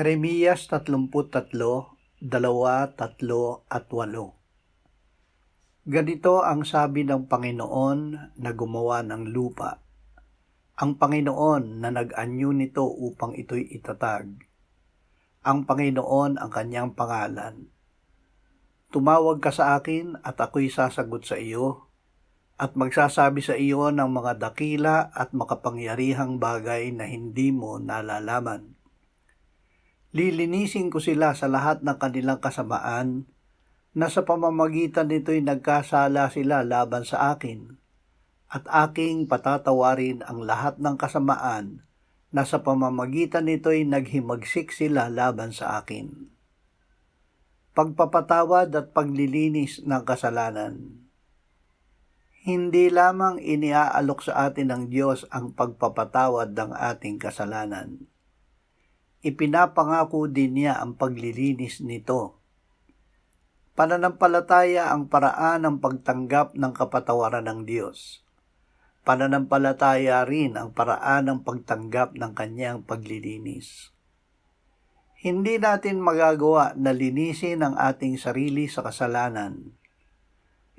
Jeremiyas 33, 2, 3 at 8. Ganito ang sabi ng Panginoon na gumawa ng lupa, ang Panginoon na nag-anyo nito upang ito'y itatag, ang Panginoon ang kanyang pangalan. Tumawag ka sa akin at ako'y sasagot sa iyo, at magsasabi sa iyo ng mga dakila at makapangyarihang bagay na hindi mo nalalaman. Lilinisin ko sila sa lahat ng kanilang kasamaan, na sa pamamagitan nito'y nagkasala sila laban sa akin, at aking patatawarin ang lahat ng kasamaan, na sa pamamagitan nito'y naghimagsik sila laban sa akin. Pagpapatawad at paglilinis ng kasalanan. Hindi lamang iniaalok sa atin ng Diyos ang pagpapatawad ng ating kasalanan. Ipinapangako din niya ang paglilinis nito. Pananampalataya ang paraan ng pagtanggap ng kapatawaran ng Diyos. Pananampalataya rin ang paraan ng pagtanggap ng kanyang paglilinis. Hindi natin magagawa na linisin ang ating sarili sa kasalanan.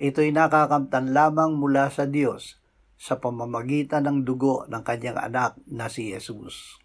Ito'y nakakamtan lamang mula sa Diyos sa pamamagitan ng dugo ng kanyang anak na si Jesus.